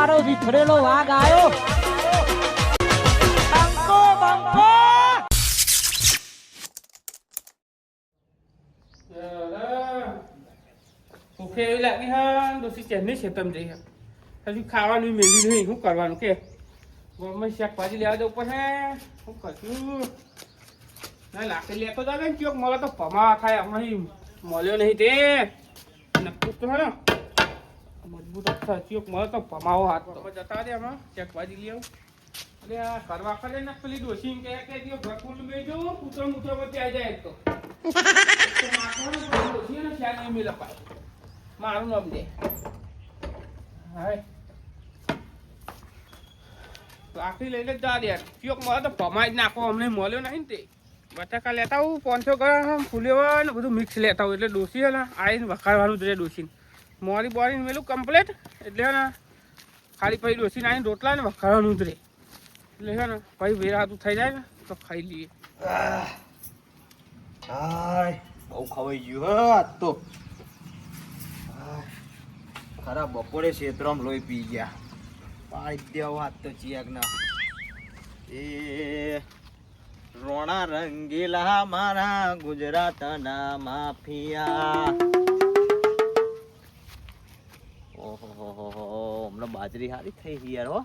મારો વિખરેલો વાઘ આવ્યો. બંકો બંકો ભૂખે એવી લાગી હા દોશી ચેન્નઈ છે તમે જઈ હજુ ખાવાનું મેળવી નહીં શું કરવાનું કે ગમે શાકભાજી લેવા જવું પડે શું કરશું ના લાકડી લેતો જાવ ને ચોક મળે તો ભમા થાય અહીં મળ્યો નહીં તે નક્કી તો હે મજબૂત ચોક મળે તો ભમાવો હાથ તો જતા દે આમાં શાકભાજી લઈ આવું એટલે આ કરવા કરે ને પેલી ડોસી કે દિયો ભરપૂર મેં જો કૂતરો મૂતરો પર ત્યાં જાય તો ડોસી ને શાક નહીં મેં લપાય મારું નામ દે હાય લાકડી લઈને જા દે ચોક મળે તો ભમાઈ જ નાખો અમને મળ્યો નહીં ને તે બટાકા લેતા આવું 500 ગ્રામ ફૂલેવા ને બધું મિક્સ લેતા આવું એટલે ડોસી હે ને આવીને વખાડવાનું જ રહે ડોસીને મોરી બોરીને મેલું કમ્પ્લેટ એટલે હે ને ખાલી પછી ડોસીને આવીને રોટલા ને વખાડવાનું જ રહે એટલે હે ને પછી વેરાતું થઈ જાય ને તો ખાઈ લઈએ હાય બહુ ખવાઈ ગયું હે આજ તો ખરા બપોરે ક્ષેત્રમાં લોહી પી ગયા પાડી દેવો હાથ તો ચિયાક ના એ રોણા રંગીલા મારા ગુજરાતના માફિયા ઓહો હમણાં બાજરી હારી થઈ ગઈ યાર હો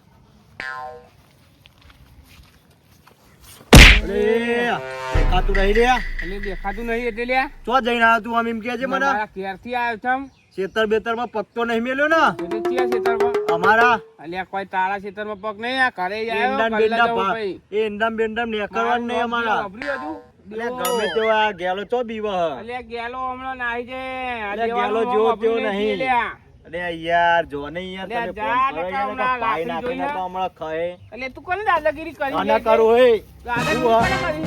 દેખાતું નહીં લ્યા એટલે દેખાતું નહીં એટલે લ્યા ચો જઈને આવ્યો તું આમ એમ કે છે મને મારા ઘેરથી આવ્યો છું ખેતર બેતરમાં પત્તો નહીં મેલ્યો ને એટલે ક્યાં ખેતરમાં અમારા અલ્યા કોઈ તારા ખેતરમાં પગ નહીં આ ઘરે જ આવ્યો એંડામ પહેલા બેંડામ જવું ભાઈ એ એંડામ બેંડામ નેકરવાનું નહીં અમારા વાપર્યું હતું એટલે ગમે તેવા ગેલો ચો બીવા હ અલ્યા ગેલો હમણાં નાહી છે અલ્યા ગેલો જેવો તેવો નહીં અરે યાર જો ને યાર લે તમે જા ફોન ને કરો કામના યાર પાઈ લાકડી નાખે ને જોઈને. તો હમણાં ખાય એટલે તું કોને દાદાગીરી કરી આના કરું હે દાદાગીરી કોને કરી?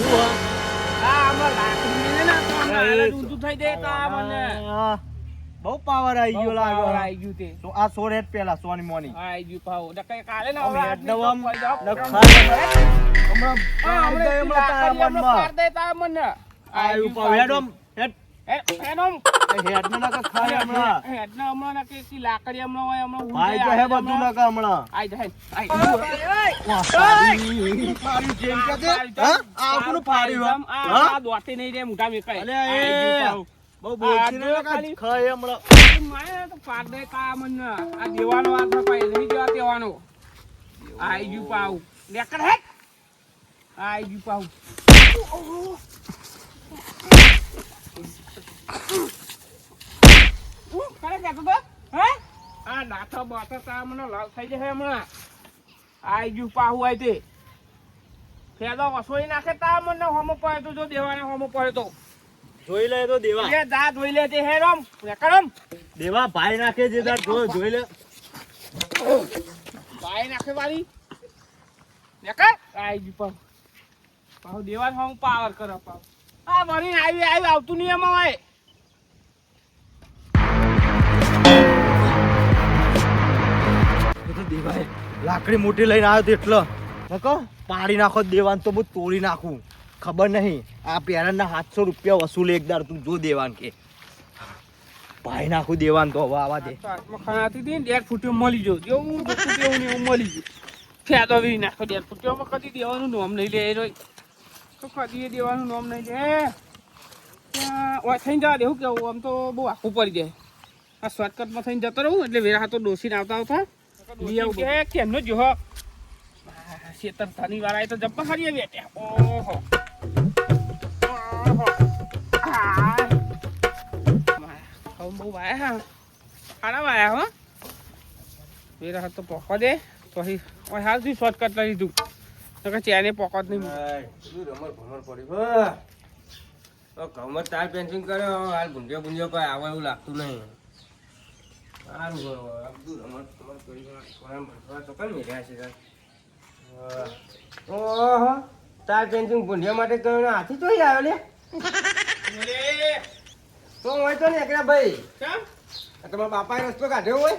હા હમણાં લાકડી મેલે ને તો હમણાં હાલત ઊંધું થઈ જાય તો આ મને બહુ પાવર આવી ગયો બહુ લાગે power આઈ ગયું તે તો આ 100 રેટ પેલા સોની મોની આઈ ગયું પાવ નકર કાલે ને આમ હવે હેડ આજની નવમ તો કોઈ જાવ. હમણાં હા, હમણાં હમણાં લાકડી હમણાં તારા પાડ દે તારા મને આયુ પાવ હેડમ હેડ એનોમ હેડ ને નકા ખાય હમણાં હેડના હમણાં ના કે લાકડી હમણાં હોય હમણાં ઊંઘ ભાઈ જાય, તો હે આજે બધું હમણાં. નકા હમણાં આઈ જાય આઈ વાહ પાડી જેમ કે છે હા આ કોનું પાડ્યું હા આ દોડતી નહીં રે મોટા મેકાય અલે એ બહુ બોલતી ને નકા ખાલી. ખાય હમણાં મારે તો પાડ દે તા મને આ દેવાનો આ થપાય નહીં દેવા દેવાનો આઈ ગયું પાવ લેકર હે આઈ ગયું પાવ કરે જતો તો હે આ નાથો બાતો તા મને લાલ થઈ જશે હમણાં આઈ ગયું પાહુ આઈ તે ફેદો વસોઈ નાખે તા મને હોમો પડે તો જો દેવાને હોમો પડે તો જોઈ લે તો દેવા એ દા ધોઈ લે તે હે રમ લેકરમ દેવા ભાઈ નાખે જે તાર જોઈ લે ભાઈ નાખે વાળી લેકર આઈ ગયું પાહુ પાહુ દેવાને હોમો પાવર કરે પાહુ આ વળી આવી આવતું નહીં એમાં હોય એ તો દેવાય લાકડી મોટી લઈને આવ્યો તો એટલો નકો પાડી નાખો દેવાન તો બહુ તોડી નાખું ખબર નહીં આ પેરાના 700 રૂપિયા વસૂલ એકદાર તું જો દેવાન કે ભાઈ નાખું દેવાન તો હવે આવા દે ખાનાથી હતી ને 1.5 ફૂટ્યો મળી જો જેવું જોતું તેવું ને એવું મળી ગયું ફેદો વી નાખો 1.5 ફૂટ્યોમાં કદી દેવાનું નામ નહીં લે એ રોય તો કદી દેવાનું નામ નહીં લે ઓય થઈને જવા દેવું કેવું આમ તો બહુ આખું પડી જાય આ શોર્ટકટમાં થઈને જતો રહું એટલે વેરા તો ડોસીને આવતા લઈ આવું કે કેમનો જો શેતર થાની વાળા તો જબ્બા હારી બેઠા ઓહો બહુ વાયા સારા વાયા હો વેરા તો પોકો દે પછી હાલથી શોર્ટકટ લઈ લીધું તો ચેને પોકો જ નહીં રમર ભમર પડ્યું કમર તાર પેન્સિંગ કર્યો હાલ ગુંડિયો ગુંડિયો કોઈ આવે એવું લાગતું નહીં સારું બધું રમર ભમર કર્યું તો કઈ મેળ્યા છે ઓહો તાર પેન્સિંગ ગુંડિયા માટે કર્યો ને હાથી તો આવ્યો લે તો હોય તો ને એકલા ભાઈ તમારા બાપાએ રસ્તો કાઢ્યો હોય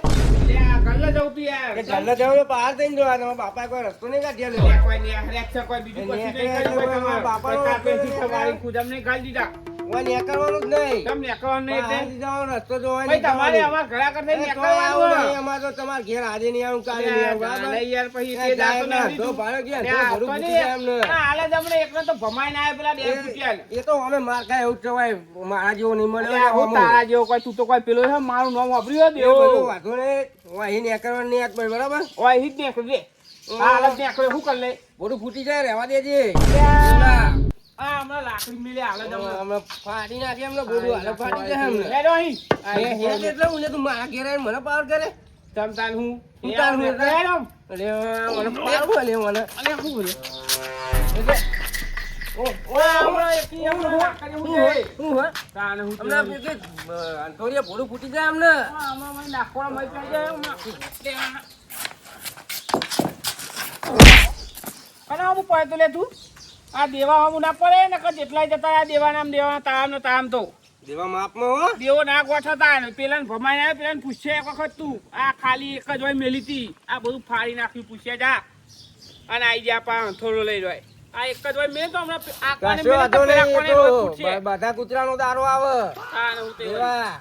ગલ્લે જવું તું યાર કે ચાલે જવું બહાર થઈને જોવા તમારા બાપાએ કોઈ રસ્તો નહીં કાઢ્યો કોઈ નહીં કોઈ બીજું કશું નહીં કર્યું, કોઈ તમારા બાપા કોઈ કાપેથી તમારી ખુદામ નહીં ગાળી દીધા ઓય નીકળવાનું જ નહીં. કેમ નીકળવાનું નહીં એટલે? બહારથી જવાનો રસ્તો જોવાય ભાઈ નહીં તમારે જવાનું. અમારા ઘર આગળ થઈને એ કોઈ આવું નીકળવાનું નહીં. અમારે તો તમારા ઘેર આજે નહીં આવું, કાલે નહીં આવું, બરાબર? નહીં યાર, પછી એ તે દાંતો જાય નહીં તો લીધું. ભાડે ગયા, ત્યાં તો ભરું આવતો પૂછી નહીં. જાય એમને. આ હાલે જ હમણાં એકલો તો ભમાઈને આવ્યો પેલા બે ફૂટિયા ને. એ તો અમે માર ખાય એવું જ કહેવાય. મારા જેવો નહીં મળે અલ્યા, હું તારા જેવો કોઈ તું તો કોઈ પેલો છે મારું નામ વાપર્યું એ બધું દેવો વાંધો નહીં. ઓય અહીં નીકળવાનું નહીં આજ પછી, બરાબર? ઓય હિટ નીકળ દે આ હાલત નીકળે શું કર લે બધું ફૂટી જાય, રહેવા દેજે. આ હમણાં લાકડી મિલે હાલે જ હમણાં. અમે ફાડી નાખીએ એમને બધું, હાલે ફાટી જાય એમને. લે રો અહીં. હે એટલે હું ને તું મારા ઘેર આવીને મને પાવર કરે? તમ તાન હું હું તાન હું લે રો. અરે મને પાવર બોલે મને. અલ્યા, શું બોલે? એટલે ઓય, હમણાં એકી હમણાં લાકડી હું હું હોય? લે. હું હોય? તાને હું હમણાં તે- પેલી, અંતોરિયા ભોળું ફૂટી જાય અમને. હા, હમણાં મને નાખવાના મળી જાય હમણાં. લે આ. અને આમ પડે તો લે તું આ દેવા આમ ના પડે ને કે જેટલા જતા આ દેવાના તામ ને તામ તો દેવા માપમાં હો. દેવો ના ગોઠવતા ને પેલાને ભમાઈને આવે પેલાને પૂછશે એક વખત તું આ ખાલી એક જ હોય મેલી હતી આ બધું ફાડી નાખ્યું પૂછ્યા જા અને આઈ જા પા થોડો લઈ જાય આ એક જ હોય મેં તો હમણાં આ કોને કશો મેલે તો વાંધો પેલા નહીં, કોને એ તો પૂછશે. બધા કૂતરાનો દારો આવે. હા, ને હું તે દેવા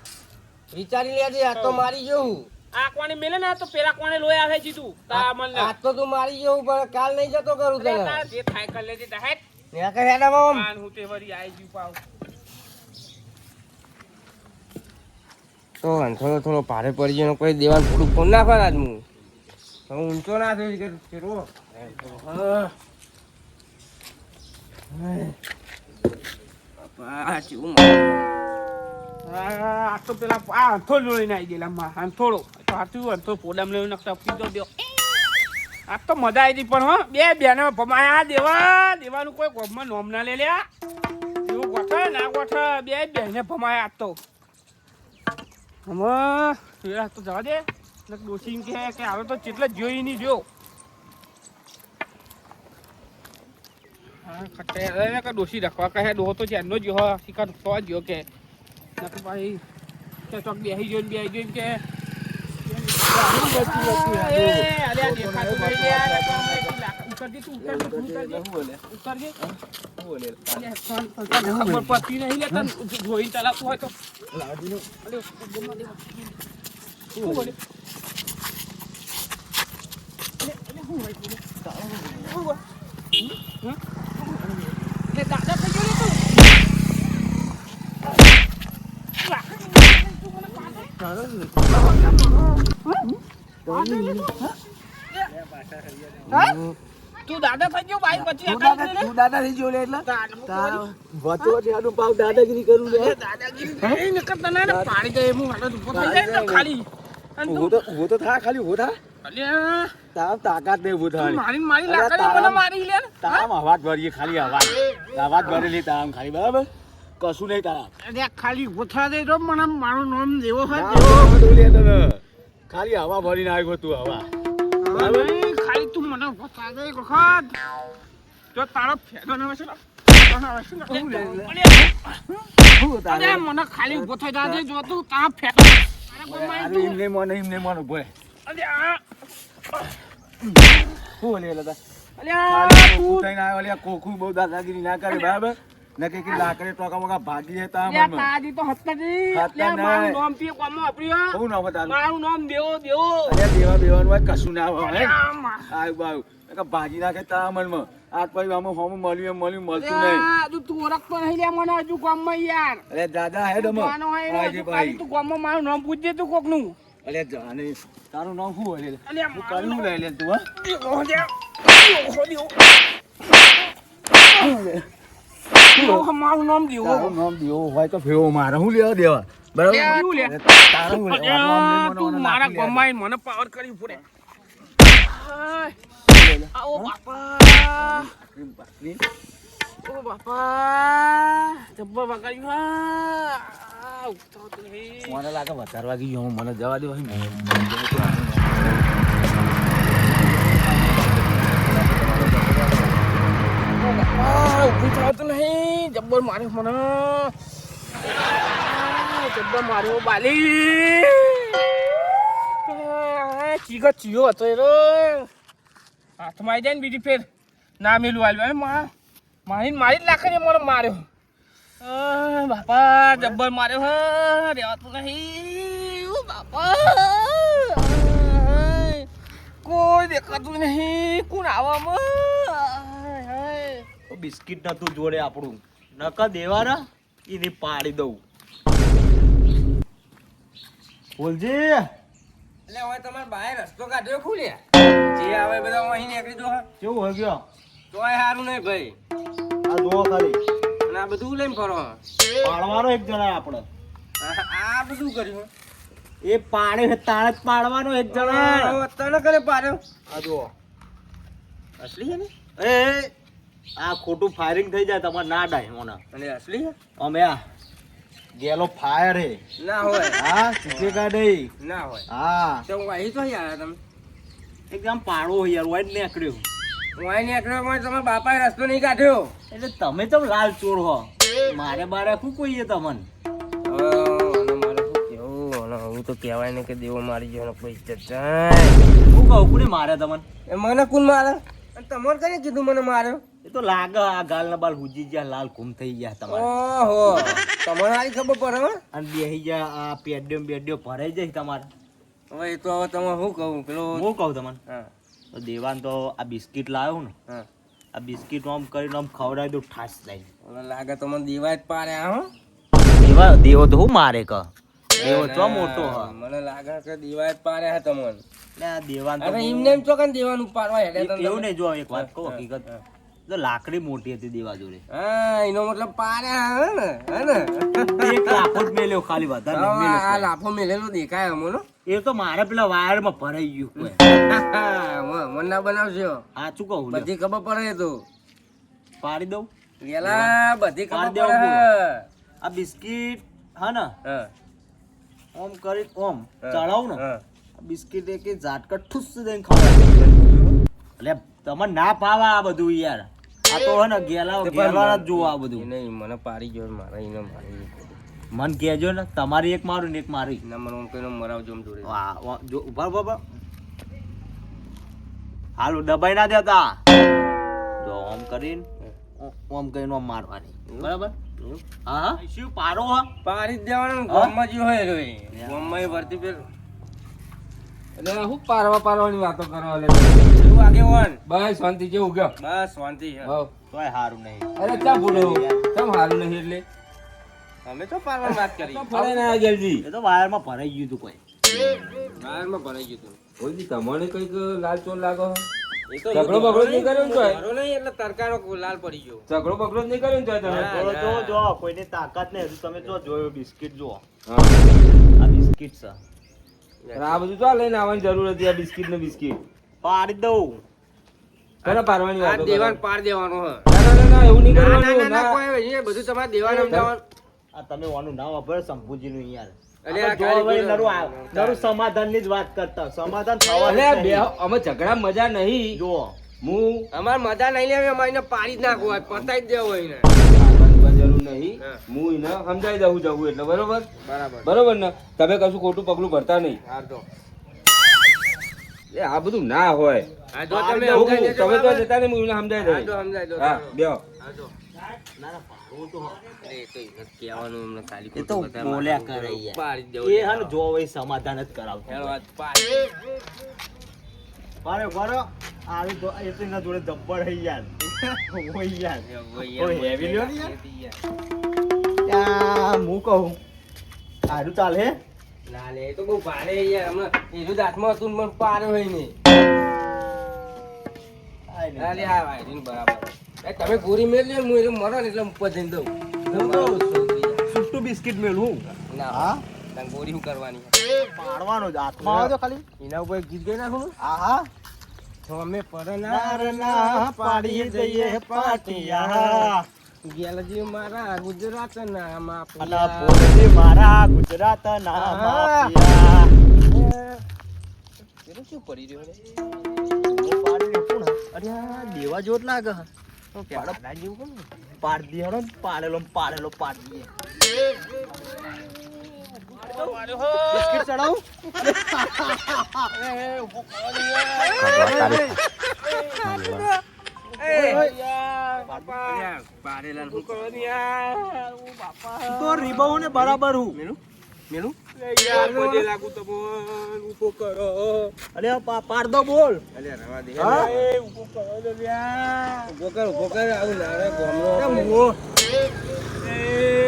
વિચારી લેજે, આ તો મારી જવું. આ કોને મેલે ને તો પેલા કોને લોહી આવે છે તું તા મન આજ તો તું મારી જવું, પણ કાલ નહીં જતો કરું તને. જે થાય કર લેજે તા હેટ ને કે હેડા મામ. આન હું તે વરી આઈ જુ પાવ તો થોડો થોડો ભારે પડી જાય, કોઈ દેવાનું થોડું ફોન નાખવા આજ હું હવે ઊંચો ના થયો કે ફેરવો. બાપા, ચેવું આ તો પેલા આ અંથોડ લઈને આવી ગયેલા માં અંથોડો તો હાથું અંથો પોડામ લઈને નકતા પીધો દો આ તો મજા આવી હતી પણ હો બે બેને ભમાયા દેવાનું કોઈ ગોમમાં નોમ ના લે લ્યા એવું ગોઠે ના ગોઠે બે બેને ભમાયા આજ તો હમણાં પેલા તો જવા દે ને ડોસી એમ કે હવે તો જેટલે જોઈ નહીં જો હા ખટે કે ડોસી રાખવા કહે ડોહો તો જેનો જ હો શિકાર થવા ગયો કે નકર ભાઈ તે ચોક બેહી જોઈને કે અરે આ દેખાતું નહીં યાર ઉતરજી તું ઉતરજી ખબર પડતી નહીં લે તને જોઈને ચલાવતું હોય તો શું બોલે દાદા થઈ ગયો તું તું દાદા થઈ ગયો ભાઈ પછી દાદાજી જોડે એટલે દાદાગીરી કરું લે દાદાગીરી નકર તને ને પાડી દે હું હાલત ઉભો થઈ જાય ને ખાલી અને તું ઉભો તો થા ખાલી ઉભો થા અલ્યા તામ તાકાત નહીં ઉભો તું થવાની મારી લાકડી મને મારી લે ને તામ અવાજ ભરીએ ખાલી અવાજ ભરેલી તામ ખાલી બરાબર કશું નહીં તારા અરે ખાલી ઉભો થા દે તો મને મારું નામ દેવો હોય ખાલી હવા ભરીને આવ્યો તું હવા નહીં, ખાલી તું મને ઉભો થા દે એક વખત જો તારો ફેદો ન હશે અરે મને ખાલી ઉભો થઈ જા દે જો તું તારો ફેદો એમને મન ઉભો અરે આ શું લે દાદા અલ્યા તું થઈને આવ્યો લે કોખું બહુ દાદાગીરી ના કરે બરાબર ને કે લાકડે ટોકા મોકા ભાગી જતા લ્યા તાજી તો હત્તાજી હત્તા લ્યા નહીં. મારું નામ પીએ કોમો વાપર્યો બહુ ના બતાવું મારું નામ દેવો અરે દેવા બેવાનું હોય કશું ના હોય અલ્યા મા આવ બાવ કે ભાજી નાખે તારા મનમાં આજ પછી આમાં હોમ મળતું નહીં અલ્યા હજુ તું ઓળખતો નહીં લ્યા મને હજુ ગામમાં યાર અરે દાદા હે ડમો જાનો હોય ને આજે હજુ ભાઈ ખાલી તું ગામમાં મારું નામ પૂછજે તું કોકનું અરે જાને તારું નામ શું હોય લે અલ્યા તું કર્યું લઈ લે તું હા દેવો લ્યા દેવો મારું નામ દેવો તારું નામ દેવો હોય તો ફેવો મારે હું લેવા દેવા બરાબર દેવું લે. તારું હું લેવા નામ અલ્યા લેવાનું તું અને મારા નાખી લેવાનું. ગમાઈ મને પાવર કરી પડે આવો બાપા બાપની. ઓ બાપા જબ્બર વગાડ્યું હા ઉઠતો તો નહીં. મને લાગે વધારે વાગી ગયો મને જવા દે ભાઈ ઊભું થતું નહીં જબ્બર માર્યો મને જબ્બર માર્યો બાલી ચીગો ચીયો હતો એ હાથમાં આવી જાય ને બીજી ફેર ના મેલું આવ્યું મારી જ લાખે મને માર્યો બાપા જબ્બર માર્યો હે રેવાતું નહીં બાપા કોઈ દેખાતું નહીં કોણ આવામાં બિસ્કિટ નતું જોડે આપણું નકા દેવાના એને પાડી દઉં બોલજી એટલે હવે તમારે બહાર રસ્તો કાઢ્યો ખુલ્યા જે આવે બધા અહીં નીકળી જો કેવું હોય ગયો તોય સારું નહીં ભાઈ આ જોવો ખાલી અને આ બધું લઈને ફરો પાડવાનો એક જણા આપણે આ બધું કર્યું એ પાડે તાળ જ પાડવાનો એક જણા તને કરે પાડ્યો આ જુઓ અસલી છે ને એ આ ખોટું ફાયરિંગ થઈ જાય તમારે ના ડાય મને અને અસલી છે અમે આ ગેલો ફાયર હે ના હોય હા ચૂકેગા નહીં ના હોય હા તો હું અહીં તો યાર તમે એકદમ પાડો યાર વાઈટ નીકળ્યો હું અહીં નીકળ્યો પણ તમારા બાપાએ રસ્તો નહીં કાઢ્યો એટલે તમે તો લાલ ચોર હો મારે બારે શું કોઈએ તમને હું તો કહેવાય ને કે દેવો મારી ગયો કોઈ ઇજ્જત જાય હું કહું કોને મારે તમને એ મને કોણ મારે અને તમારે કઈ કીધું મને માર્યો એ તો લાગે આ ગાલ ના બાલ હુજી ગયા લાલ ઘૂમ થઈ ગયા તમારે ઓહો તમને આની ખબર પડે હો અને બેહી ગયા આ પેડ્યો બેડ્યો ભરાઈ જાય તમારે હવે એ તો હવે તમે શું કહું પેલો હું કહું તમને હા તો દેવાન તો આ બિસ્કિટ લાવ્યો ને હા આ બિસ્કિટ આમ કરીને આમ ખવડાવી દઉં ઠાસ જાય મને લાગે તમને દીવાય જ પાડ્યા હો દેવો તો હું મારે ક દેવો તો મોટો હ મને લાગે કે દીવાય જ પાડ્યા હે તમને એટલે આ દેવાન તો અરે એમને એમ ચોકન દેવાનું પાડવા હેડે તમને એવું નહીં જો એક વાત કહું હકીકત તો લાકડી મોટી હતી દેવા જોડે હા એનો મતલબ પાડ્યા હે ને એક લાખો જ મેલ્યો ખાલી વધારે નહીં આ મેલ્યો. લાફો મેલેલો દેખાય અમોનો એ તો મારે પેલા વાયરમાં ભરાઈ ગયું કોઈ મન ના બનાવજો સાચું કહું લ્યો. બધી ખબર પડે તો પાડી દઉં ગેલા બધી ખબર પાડી પડે દેવું હે. આ બિસ્કિટ હા ને હા ઓમ કરી ઓમ હા. ચડાવું ને હા. આ બિસ્કિટ એક ઝાટકા ઠુસ દઈને ખવડાવી એટલે તમને ના ભાવે આ બધું યાર આ તો હે ને ગેલા ગેલા જ જોવું આ બધું નહીં મને પાડી ગયો મારા એને મારી મન કહેજો ને તમારી એક મારું ને એક મારી ના મને હું કઈ મરાવજો આમ જોડે વાહ વાહ, જો ઉભા ઉભા હાલો દબાઈ ના દેતા જો ઓમ કરીને ઓમ કરીને ઓમ મારવાની બરાબર હા હા શું પારો હા પાડી જ દેવાનું ગામમાં જ્યો હોય રે ગામમાં એ ભરતી પેલ એટલે હું પારવાની વાતો કરો લે શું આગેવાન બસ શાંતિ જેવું ગયો બસ શાંતિ છે તોય હારું નહીં અરે ચા બોલો કેમ હારું નહીં એટલે અમે તો પારવાની વાત કરી તો ફરે ના જલ્દી એ તો વાયરમાં ભરાઈ ગયું તું કોઈ બહારમાં ભરાઈ ગયું તું ઓલી તમને કઈક લાલ ચોર લાગો એ તો ઝઘડો બગડો નહીં કર્યો ને તોય? ઝઘડો નહીં એટલે તરકારો લાલ પડી ગયો ઝઘડો બગડો જ નહીં કર્યો ને તોય તમે ના. થોડો જો જો કોઈની તાકાત નહીં હજુ તમે જો જોયો બિસ્કિટ જુઓ હા. આ બિસ્કિટ છે અને આ બધું તો લઈને આવવાની જરૂર હતી આ બિસ્કિટ ને બિસ્કિટ પાડી દઉં કોને પારવાની આ વાતો દેવાન કરો? પાર દેવાનો હે ના એવું નહીં ના ના કરવાનું ના ના. કોઈ એ બધું તમારે દેવાનું સમજાવવાનું આ તમે ઓનું નામ વાપરો શંભુજીનું યાર અલે આ આપણે જો હવે કારીગરો- નરું નરું સમાધાનની જ વાત કરતા સમાધાન થવાનું અલે જ આ નહીં. અમે ઝઘડા મજા નહીં જુઓ હું અમારે મજા નહીં લેવી અમારે એને પાડી જ નાખવું હોય પતાઈ જ દેવો હોય એને પારવાની જરૂર નહીં હા. હું એને સમજાઈ દઉં જવું એટલે બરોબર બરાબર બરોબર ને તમે કશું ખોટું પગલું ભરતા નહીં હા તો એ આ બધું ના હોય હા તો પાડી તમે દઉં. સમજાઈ દેજો તમે તો બરાબર? જતા નહીં હું એને સમજાઈ હા તો દઉં સમજાઈ દો હા બેહો હા તો ના ના પાડવું તો હોય. અરે એ તો કહેવાનું એમને ખાલી એ તો ખોટું બધા બોલ્યા માથું કરે ઉપર યાર. પાડી જ દેવો એ હા ને જો હવે સમાધાન જ કરાવતો હેલો વાત પાડી બરો બરો આવી તો એ તો એના જોડે જબ્બર હઈ યાર ઓય યાર ઓય heavy લ્યો ને યાર. ત્યાં હું કહું સારું ચાલે ના લે એ તો બહુ ભારે યાર હમણાં એનું દાંતમાં હતું ને મને પાડ્યો હોય ને ના લે આ વાયરીને બરાબર એ તમે ગોરી મેળવી હું એટલે મરો ને એટલે ઉપર જઈને દઉં સુટ્ટું બિસ્કિટ મેળવું ના હા તને ગોરી શું કરવાની પાડવાનો જ હાથમાં આવે તો ખાલી એના ઉપર ગીત ગઈ નાખું આહા અમે પરના નારના પાડી દઈએ પાટિયા ગેલજી મારા ગુજરાત ના અને માપિયા પોલજી મારા ગુજરાતના માપિયા પેલું શું પડી રહ્યું છે પાડી કોણ અરે આ દેવા જોત લાગે પાડા જેવું કેમ ને? પાડ દી હળો પાડેલો પાડેલો પાડ દઈએ બિસ્કિટ ચડાવું પાડેલા શું કરો ને યાર ઓ બાપા તો રીબાઉ ને બરાબર હું મેલું યાર પગે લાગુ તમને ઉભો કરો અલે પાડ દો બોલ અલ્યા રવા દે હા? એ ઉભો કરો ને યાર ઉભો કર આવું લારે ગોમનો એ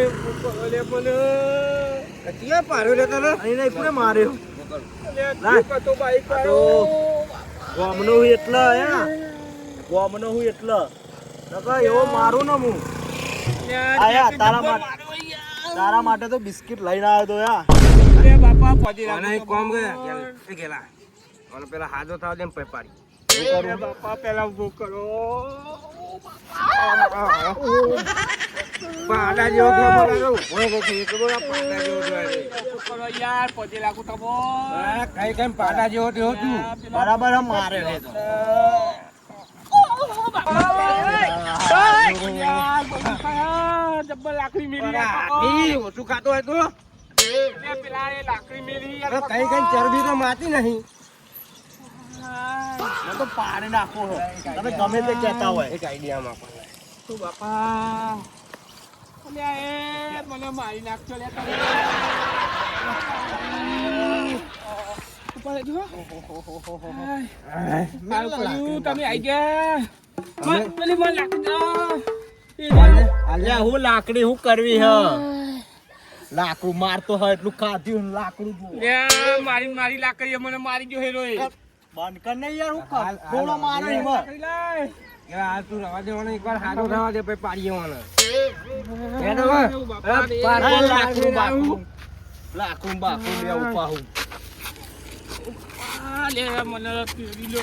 ઉભો કરો લે મને ક્યાં પાડ્યો લે તને અહીં નહીં કોને માર્યો લે તો બાઈક વાળો ગોમનો હું એટલે હે ગોમનો હું એટલે નકર એવો મારું ને હું આયા તારા માટે તો બિસ્કિટ લઈને આવ્યો તો યાર અરે બાપા પડી અને એક કામ ગયા એ ગેલા અને પેલા હાજો થાવ દે પે પાડી અરે બાપા પેલા ઉભો કરો પાડા જેવો થયો બોલાવો ઓય ગોખી એક બોલા પાડા જેવો થયો ઉભો કરો યાર પગે લાગુ તમો કઈ પાડા જેવો થયો તું બરાબર આમ મારે છે તો જબ્બર લાકડી મેલી ઈ ઓછું ખાતો હોય તો પેલા એ લાકડી મેલી અરે કઈ ચરબી તો માતી નહીં મને તો પાડી નાખો છો. તમે ગમે તે કહેતા હોય એક આઈડિયામાં પણ તું બાપા અલ્યા એ મને મારી નાખજો લે તમે ઉપર જો મારું કર્યું તમે આઈ ગયા પેલી મને લાકડી અલ્યા હું લાકડી હું કરવી હ લાકડું મારતો હોય એટલું ખાધ્યું ને લાકડું જો મારી મારી લાકડીએ મને મારી ગયો હેરો એ બંધ કર ને યાર હું થોડો મારો એમાં લાકડી લાય કે આ તું રવા દેવાનો એકવાર હાજો થવા દે પછી પાડી જવાનો એનો લાકડું બાકડું લેવું પાહું લે મને તેડી લો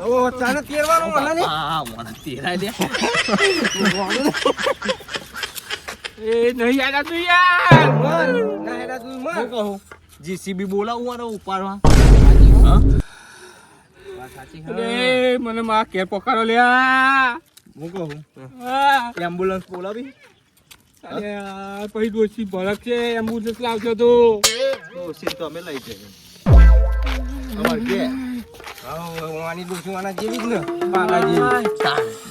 ઓ ચાને તેરવાનો મને ને હા મને તેરાય દે એ નહીં આલા તું યાર ના હેડા તું હું કહું જીસીબી બોલાવું અને ઉપાડવા વાત સાચી અરે મને માં કેર પકડો લ્યા હું કહું હા એમ્બ્યુલન્સ બોલાવી અરે યાર પછી દોશી ભડક છે એમ્બ્યુલન્સ લાવજો તો તો સીટ તો અમે લઈ જઈએ અમાર કે હા વાની દુશ્મના જેવી જ ને પાડા જેવી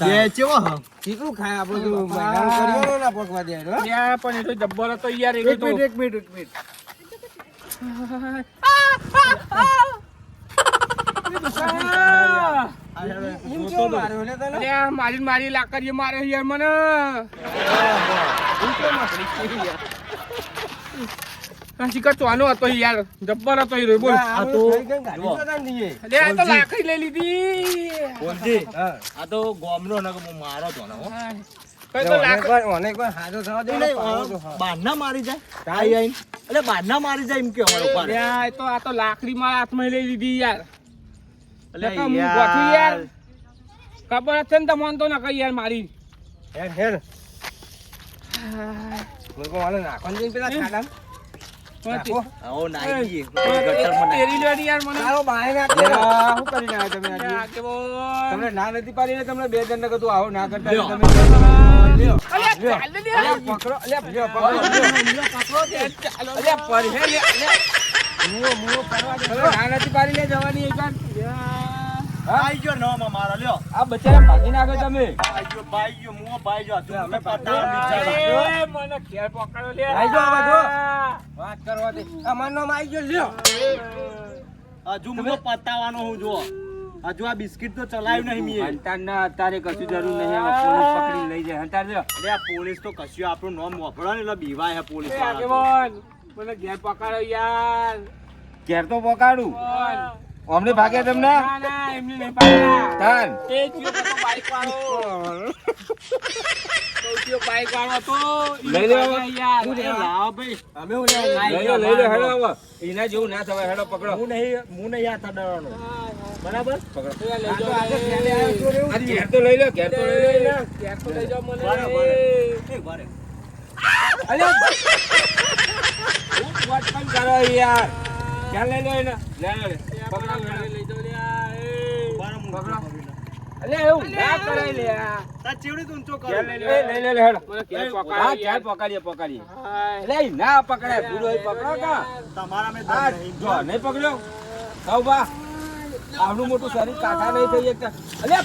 બે ચેવો હ કેટલું ખાય આપણે તો મહેરાન કરીએ ને ના પકવા દે હો યાર પણ એ તો જબ્બર હતો યાર એ તો એક મિનિટ એમ કેમ માર્યો લે તને યાર મારી મારી લાકડીએ મારે યાર મને શિકાર ચોનો હતો યાર જબ્બર હતો હીરો બોલ આ તો ગાડી તો ના દીએ લે આ તો લાકડી લઈ લીધી બોલજી હા આ તો ગોમનો ન હું મારો તો ને હો કઈ તો લાકડી અનેક વાર હાજો થવા દે બારના મારી જાય આઈ આઈ એટલે બારના મારી જાય એમ કે અમારો પાડ યાર તો આ તો લાકડી મારા હાથમાં લઈ લીધી યાર એટલે નકર હું ગોઠવી યાર ખબર છે ને તમને તો નકર યાર મારી હેર હેર મુકો વાલે નાખન જઈને પેલા ખાડા નાખો આવો નાઈ ગઈ ગટરમાં નાઈ તેરી લેડી યાર મને તારો બાય ના લે. શું કરીને આવ્યા તમે આજે યા કે બોલ તમને ના નથી પાડી ને તમને બે જણ ને કીધું આવો ના કરતા લ્યો. તમે લ્યો અલ્યા ચાલ દે યાર પકડો લ્યો પકડો ચાલો અલ્યા પર હે લ્યો મુઓ પરવા દે ના નથી પાડી લે જવાની એક આઈ ગયો નો માં મારા લ્યો આ બચારા ભાગી નાખો તમે આઈ ગયો ભાઈ ગયો મુઓ ભાઈ ગયો તું અમે પતાવ એ મને ઘેર પકડો લે આઈ જાઓ, આઈ જાઓ. વાત કરવા દે આ મારનો માં આવી ગયો લ્યો હજુ મુઓ પતાવાનો હું જો હજુ આ બિસ્કિટ તો ચલાવ્યું નહીં મીએ અંતારના અત્યારે કશું જરૂર નહીં હવે પોલીસ પકડી લઈ જાય અંતાર જો અરે આ પોલીસ તો કશું આપણું નામ વાપરવા ને એટલે બીવાય હે પોલીસ એ આગેવાન મને ઘેર પકડો યાર ઘેર તો પકાડું બોલ. અમને ભાગ્યા તમને ના ના એમને નહીં પાડ્યા તાન એ જીઓ તો બાઈક વાળો તો જીઓ બાઈક વાળો હતો લઈ લેવા. યાર લાવ ભાઈ અમે હું લે લઈ લો હેડો હવે એના જેવું ના થવાય હેડો પકડો હું નહીં યાદ ડરવાનો બરાબર લઈ જાઓ આ ઘેર તો લઈ લો ઘેર તો લઈ લો ઘેર તો લઈ જાઓ મને બરાબર. એ બારે વાત પણ કરો યાર ક્યાં લઈ લો એને લે પકડો લઈ જાઓ લ્યા એ બારે પકડો. અલે એવું ના કરાય લે તા ચેવડી ઊંચો કરો ઘેર લઈ લે હેડો મને ઘેર હા પકડાય ઘેર યાર પકડીએ હાય. એટલે ના પકડાય ભૂલો એ પકડો કા તમારા મે આ દમ નહીં જો નહીં પકડ્યો સૌ બા આવડું મોટું શરીર કાકા નહીં થઈ શકતા. અલ્યા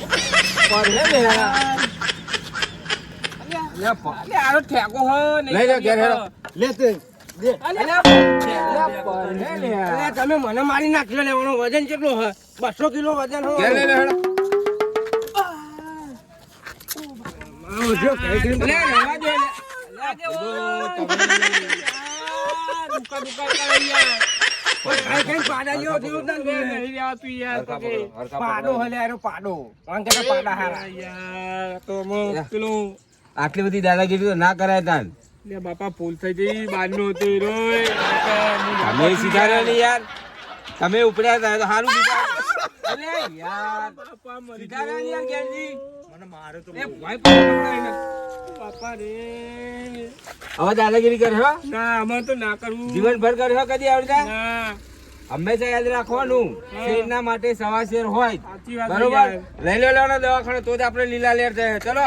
પડે ને યાર. અલ્યા પડે આનો ઠેકો હો નહીં. લઈ લો ઘેર હેડો. લે તે દે. અલ્યા પડે ને યાર. અરે તમે મને મારી નાખ્યો લેવાનો વજન કેટલો હે 200 કિલો વજન હો ઘેર લઈ લો હેડો. જો કઈ અલ્યા રહેવા દે ને. અલ્યા દુકા દુકા કરે યાર. કઈ પાડા જેવો થયો ને નહીં રહેવાતું યાર તો કે. પાડો હલે આરો પાડો વાંકે તો પાડા હારા યાર તો હું પેલું આટલી બધી દાદાગીરી તો ના કરાય તાન લે બાપા ભૂલ થઈ ગઈ બારનો હતો એ રોય. તમે સીધાર્યો ને યાર તમે ઉપડ્યા હતા તો સારું સીધા અલે યાર બાપા મરી સીધાર્યા ને યાર ગેરજી મને મારે તો એ ભાઈ પકડો એને. બાપા રે હવે દાદાગીરી કરે હો ના અમારે તો ના કરવું. જીવનભર કરે હો કદી આવડતા ના હંમેશા યાદ રાખવાનું શેરના માટે સવા શેર હોય સાચી વાત બરોબર યાર. લઈ લો દવાખાને તો જ આપણે લીલા લેર જાય ચલો